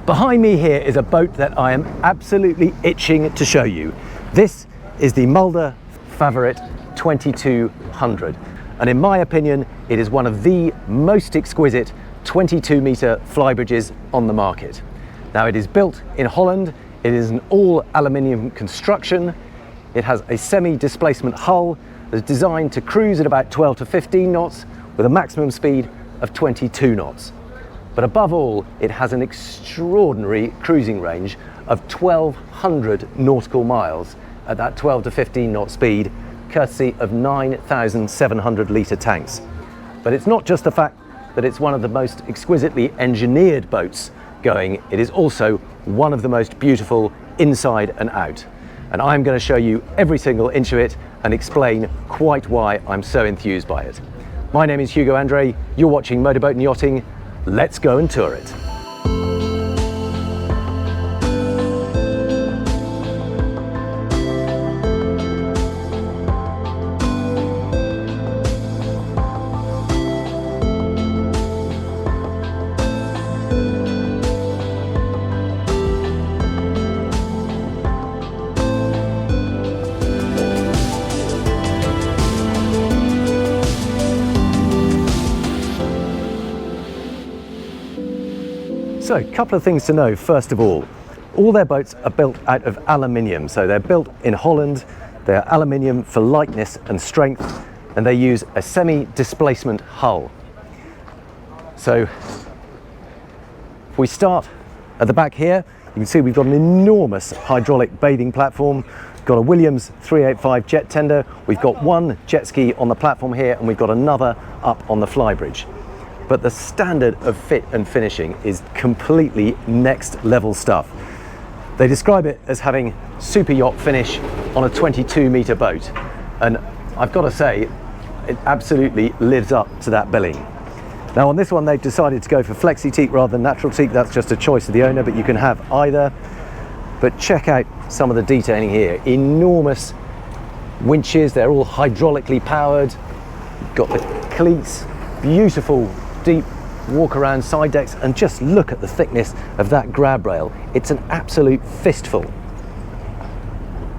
Behind me here is a boat that I am absolutely itching to show you. This is the Mulder Favorite 2200, and in my opinion it is one of the most exquisite 22-meter flybridges on the market. Now, it is built in Holland, it is an all aluminium construction, it has a semi-displacement hull that's designed to cruise at about 12 to 15 knots with a maximum speed of 22 knots. But above all, it has an extraordinary cruising range of 1,200 nautical miles at that 12 to 15 knot speed, courtesy of 9,700 litre tanks. But it's not just the fact that it's one of the most exquisitely engineered boats going, it is also one of the most beautiful inside and out. And I'm going to show you every single inch of it and explain quite why I'm so enthused by it. My name is Hugo Andreae, you're watching Motorboat and Yachting. Let's go and tour it. So, a couple of things to know. First of all their boats are built out of aluminium. So they're built in Holland, they're aluminium for lightness and strength, and they use a semi-displacement hull. So if we start at the back here, you can see we've got an enormous hydraulic bathing platform, we've got a Williams 385 jet tender, we've got one jet ski on the platform here, and we've got another up on the flybridge. But the standard of fit and finishing is completely next level stuff. They describe it as having super yacht finish on a 22-meter boat, and I've got to say it absolutely lives up to that billing. Now, on this one they've decided to go for flexi teak rather than natural teak. That's just a choice of the owner, but you can have either. But check out some of the detailing here. Enormous winches, they're all hydraulically powered. You've got the cleats, beautiful deep walk around side decks, and just look at the thickness of that grab rail. It's an absolute fistful.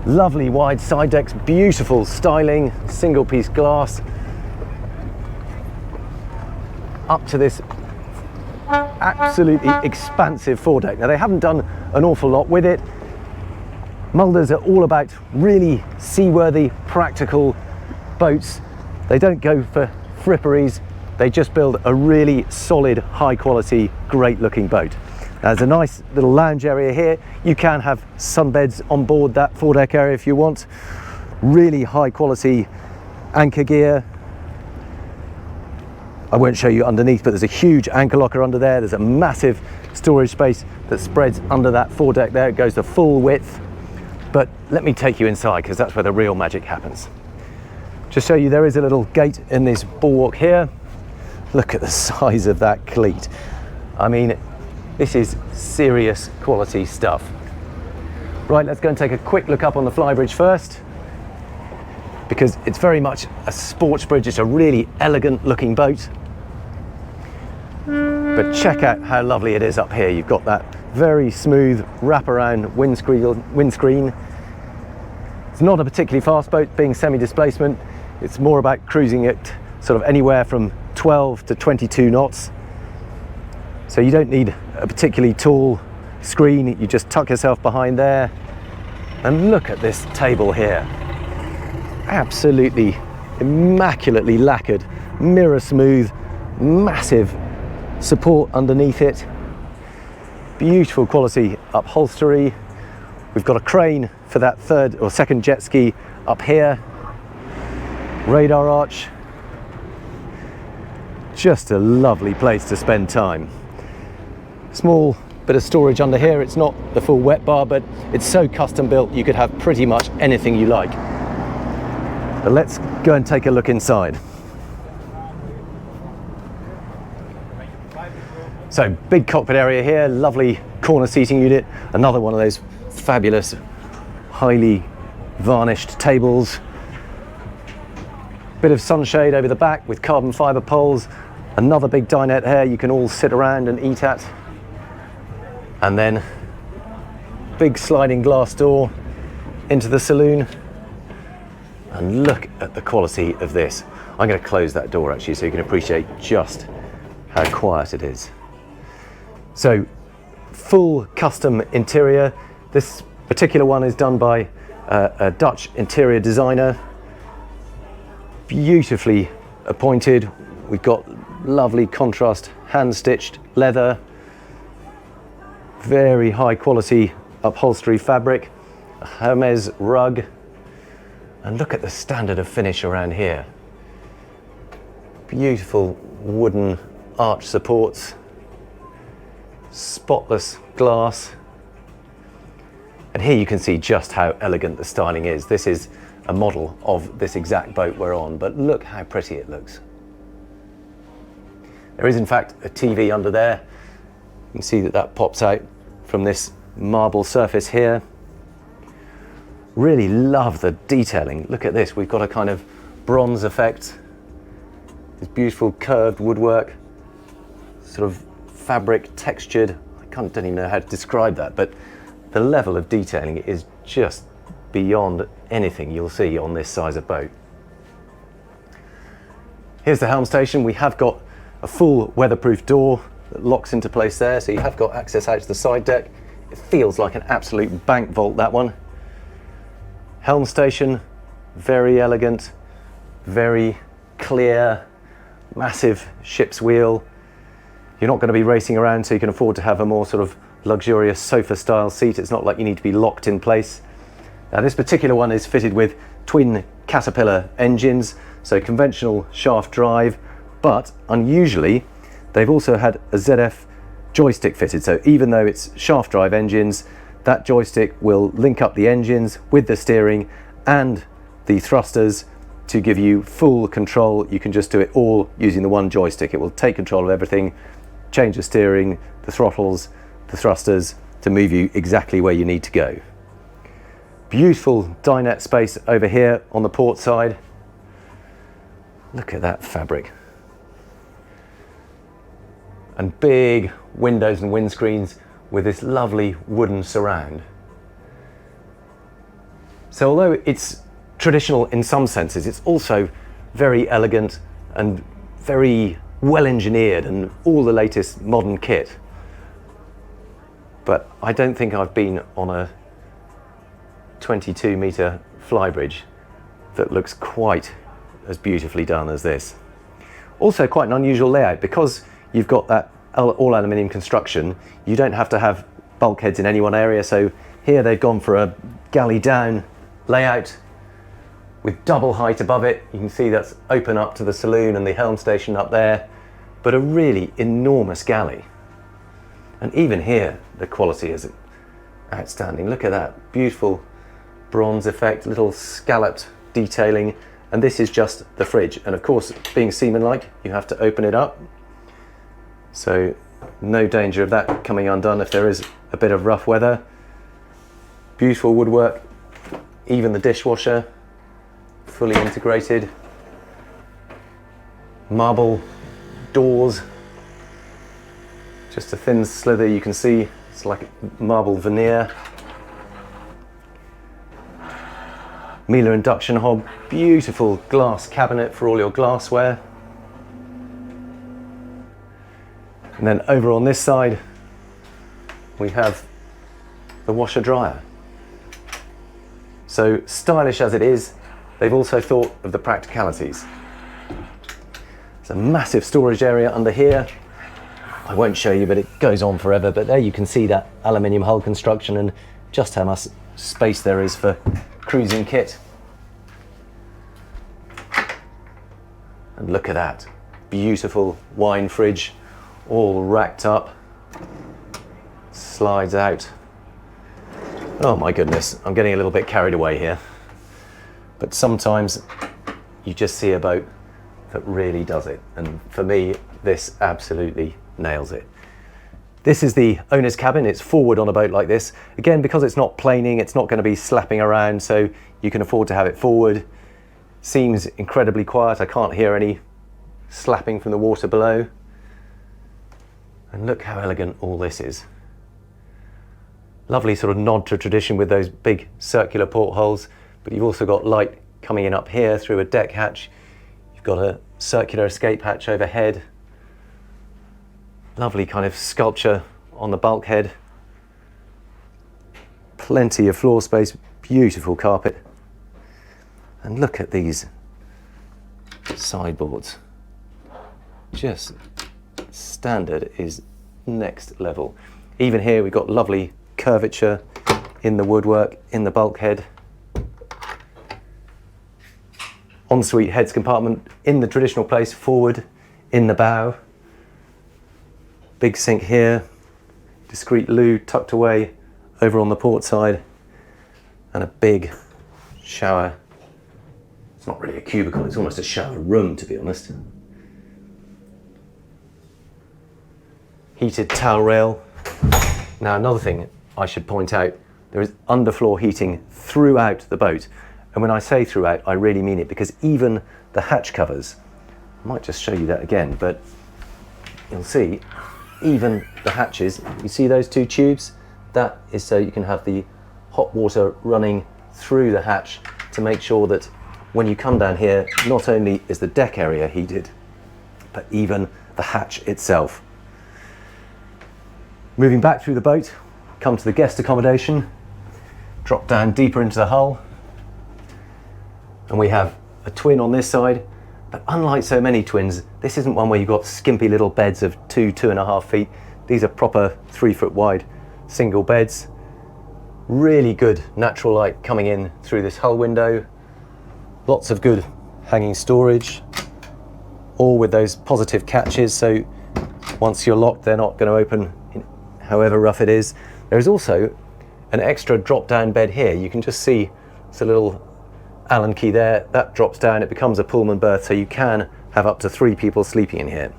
Lovely wide side decks, beautiful styling, single piece glass, up to this absolutely expansive foredeck. Now, they haven't done an awful lot with it. Mulders are all about really seaworthy, practical boats. They don't go for fripperies. They just build a really solid, high quality, great looking boat. There's a nice little lounge area here. You can have sunbeds on board that foredeck area if you want. Really high quality anchor gear. I won't show you underneath, but there's a huge anchor locker under there. There's a massive storage space that spreads under that foredeck there. It goes to full width. But let me take you inside, because that's where the real magic happens. Just show you, there is a little gate in this bulwark here. Look at the size of that cleat. I mean, this is serious quality stuff. Right, let's go and take a quick look up on the flybridge first, because it's very much a sports bridge. It's a really elegant looking boat. But check out how lovely it is up here. You've got that very smooth wraparound windscreen. It's not a particularly fast boat, being semi-displacement. It's more about cruising at sort of anywhere from 12 to 22 knots. So you don't need a particularly tall screen. You just tuck yourself behind there. And look at this table here. Absolutely immaculately lacquered, mirror smooth, massive support underneath it. Beautiful quality upholstery. We've got a crane for that third or second jet ski up here. Radar arch. Just a lovely place to spend time. Small bit of storage under here. It's not the full wet bar, but it's so custom built you could have pretty much anything you like. But let's go and take a look inside. So, big cockpit area here, lovely corner seating unit, another one of those fabulous, highly varnished tables. Bit of sunshade over the back with carbon fibre poles. Another big dinette here you can all sit around and eat at. And then big sliding glass door into the saloon. And look at the quality of this. I'm going to close that door actually so you can appreciate just how quiet it is. So, full custom interior. This particular one is done by a Dutch interior designer. Beautifully appointed. We've got lovely contrast hand-stitched leather. Very high quality upholstery fabric. A Hermes rug. And look at the standard of finish around here. Beautiful wooden arch supports, spotless glass. And here you can see just how elegant the styling is. This is a model of this exact boat we're on, but look how pretty it looks. There is in fact a TV under there. You can see that that pops out from this marble surface here. Really love the detailing. Look at this, we've got a kind of bronze effect. This beautiful curved woodwork, sort of fabric textured. Don't even know how to describe that, but the level of detailing is just beyond anything you'll see on this size of boat. Here's the helm station. We have got a full weatherproof door that locks into place there, so you have got access out to the side deck. It feels like an absolute bank vault, that one. Helm station, very elegant, very clear, massive ship's wheel. You're not going to be racing around, so you can afford to have a more sort of luxurious sofa style seat. It's not like you need to be locked in place. Now this particular one is fitted with twin Caterpillar engines, so conventional shaft drive, but unusually they've also had a ZF joystick fitted. So even though it's shaft drive engines, that joystick will link up the engines with the steering and the thrusters to give you full control. You can just do it all using the one joystick. It will take control of everything, change the steering, the throttles, the thrusters to move you exactly where you need to go. Beautiful dinette space over here on the port side. Look at that fabric. And big windows and windscreens with this lovely wooden surround. So although it's traditional in some senses, it's also very elegant and very well engineered and all the latest modern kit. But I don't think I've been on a 22-meter flybridge that looks quite as beautifully done as this. Also quite an unusual layout, because you've got that all aluminium construction. You don't have to have bulkheads in any one area, so here they've gone for a galley down layout with double height above it. You can see that's open up to the saloon and the helm station up there, but a really enormous galley. And even here the quality is outstanding. Look at that beautiful bronze effect, little scalloped detailing, and this is just the fridge. And of course, being seaman-like, you have to open it up, so no danger of that coming undone if there is a bit of rough weather. Beautiful woodwork, even the dishwasher fully integrated. Marble doors, just a thin slither, you can see it's like marble veneer. Miele induction hob, beautiful glass cabinet for all your glassware. And then over on this side we have the washer dryer. So stylish as it is, they've also thought of the practicalities. There's a massive storage area under here. I won't show you, but it goes on forever. But there you can see that aluminium hull construction and just how much space there is for cruising kit. And look at that, beautiful wine fridge, all racked up, slides out. Oh my goodness, I'm getting a little bit carried away here. But sometimes you just see a boat that really does it. And for me, this absolutely nails it. This is the owner's cabin. It's forward on a boat like this. Again, because it's not planing, it's not going to be slapping around, so you can afford to have it forward. Seems incredibly quiet. I can't hear any slapping from the water below. And look how elegant all this is. Lovely sort of nod to tradition with those big circular portholes, but you've also got light coming in up here through a deck hatch. You've got a circular escape hatch overhead. Lovely kind of sculpture on the bulkhead. Plenty of floor space, beautiful carpet. And look at these sideboards. Just standard is next level. Even here we've got lovely curvature in the woodwork, in the bulkhead. Ensuite heads compartment in the traditional place, forward in the bow. Big sink here, discreet loo tucked away over on the port side, and a big shower. It's not really a cubicle, it's almost a shower room, to be honest. Heated towel rail. Now, another thing I should point out, there is underfloor heating throughout the boat. And when I say throughout, I really mean it, because even the hatch covers, I might just show you that again, but you'll see even the hatches, you see those two tubes? That is so you can have the hot water running through the hatch to make sure that when you come down here, not only is the deck area heated, but even the hatch itself. Moving back through the boat, come to the guest accommodation, drop down deeper into the hull, and we have a twin on this side, but unlike so many twins, this isn't one where you've got skimpy little beds of 2.5 feet. These are proper 3 foot wide single beds. Really good natural light coming in through this hull window. Lots of good hanging storage, all with those positive catches, so once you're locked, they're not going to open however rough it is. There is also an extra drop down bed here. You can just see it's a little Allen key there, that drops down, it becomes a Pullman berth, so you can have up to 3 people sleeping in here.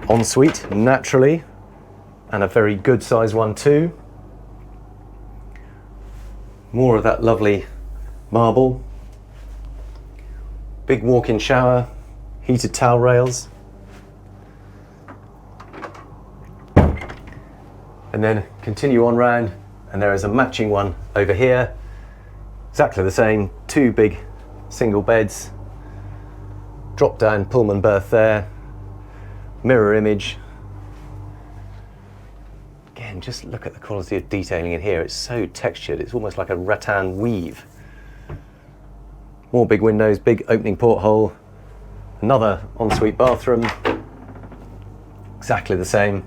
Ensuite, naturally, and a very good size one too. More of that lovely marble. Big walk-in shower, heated towel rails. And then continue on round, and there is a matching one over here. Exactly the same, 2 big single beds, drop down Pullman berth there, mirror image. Again, just look at the quality of detailing in here. It's so textured, it's almost like a rattan weave. More big windows, big opening porthole, another ensuite bathroom, exactly the same.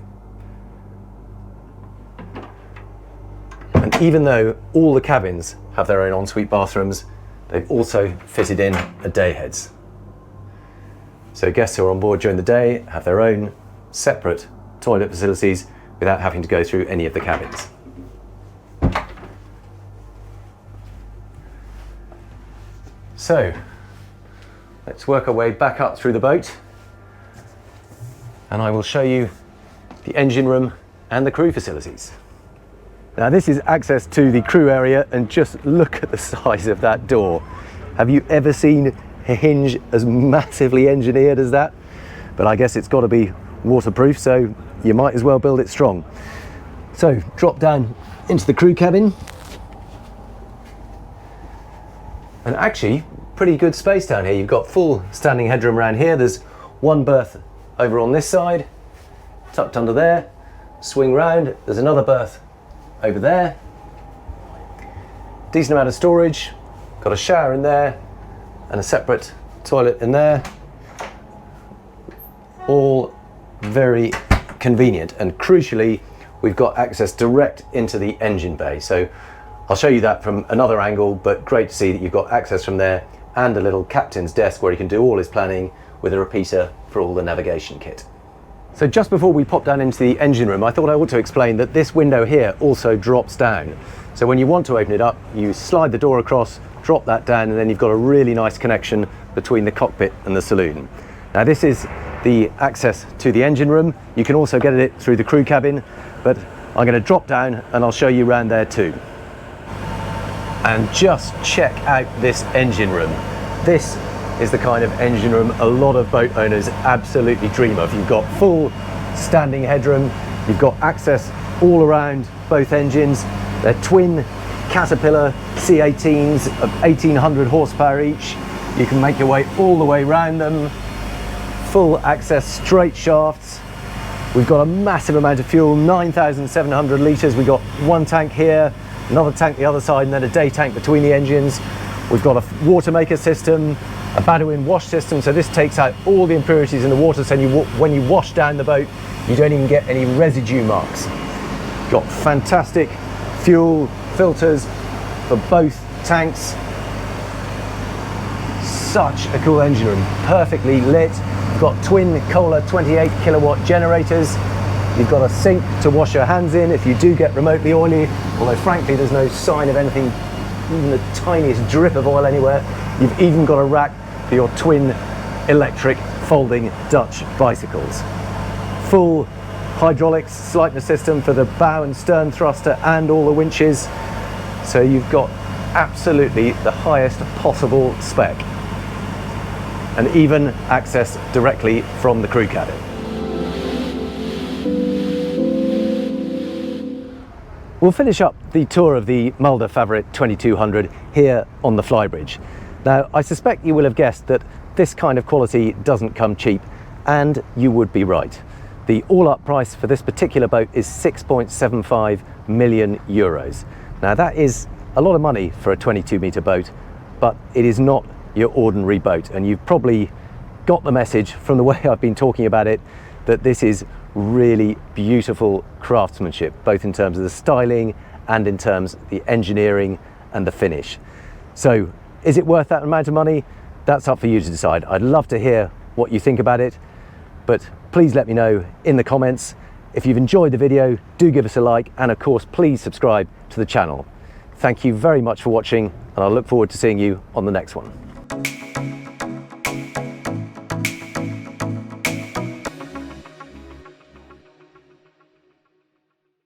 And even though all the cabins have their own ensuite bathrooms, they've also fitted in a day heads. So guests who are on board during the day have their own separate toilet facilities without having to go through any of the cabins. So let's work our way back up through the boat, and I will show you the engine room and the crew facilities. Now this is access to the crew area, and just look at the size of that door. Have you ever seen a hinge as massively engineered as that? But I guess it's got to be waterproof, so you might as well build it strong. So drop down into the crew cabin, and actually pretty good space down here. You've got full standing headroom around here. There's one berth over on this side, tucked under there. Swing round, there's another berth over there. Decent amount of storage, got a shower in there and a separate toilet in there. All very convenient, and crucially we've got access direct into the engine bay. So I'll show you that from another angle, but great to see that you've got access from there, and a little captain's desk where he can do all his planning with a repeater for all the navigation kit. So just before we pop down into the engine room, I thought I ought to explain that this window here also drops down. So when you want to open it up, you slide the door across, drop that down, and then you've got a really nice connection between the cockpit and the saloon. Now this is the access to the engine room. You can also get it through the crew cabin, but I'm going to drop down and I'll show you around there too. And just check out this engine room. This is the kind of engine room a lot of boat owners absolutely dream of. You've got full standing headroom, you've got access all around both engines. They're twin Caterpillar C18s of 1800 horsepower each. You can make your way all the way around them. Full access straight shafts. We've got a massive amount of fuel, 9,700 litres. We've got one tank here, another tank the other side, and then a day tank between the engines. We've got a water maker system, a Badawin wash system, so this takes out all the impurities in the water, so when you wash down the boat, you don't even get any residue marks. Got fantastic fuel filters for both tanks. Such a cool engine room, perfectly lit. You've got twin Kohler 28 kilowatt generators. You've got a sink to wash your hands in if you do get remotely oily, although frankly there's no sign of anything, even the tiniest drip of oil anywhere. You've even got a rack for your twin electric folding Dutch bicycles. Full hydraulics Sleipner system for the bow and stern thruster and all the winches. So you've got absolutely the highest possible spec, and even access directly from the crew cabin. We'll finish up the tour of the Mulder Favorite 2200 here on the Flybridge. Now, I suspect you will have guessed that this kind of quality doesn't come cheap, and you would be right. The all-up price for this particular boat is 6.75 million euros. Now, that is a lot of money for a 22-metre boat, but it is not your ordinary boat, and you've probably got the message from the way I've been talking about it that this is really beautiful craftsmanship, both in terms of the styling and in terms of the engineering and the finish. So is it worth that amount of money? That's up for you to decide. I'd love to hear what you think about it, but please let me know in the comments. If you've enjoyed the video, do give us a like, and of course please subscribe to the channel. Thank you very much for watching, and I look forward to seeing you on the next one.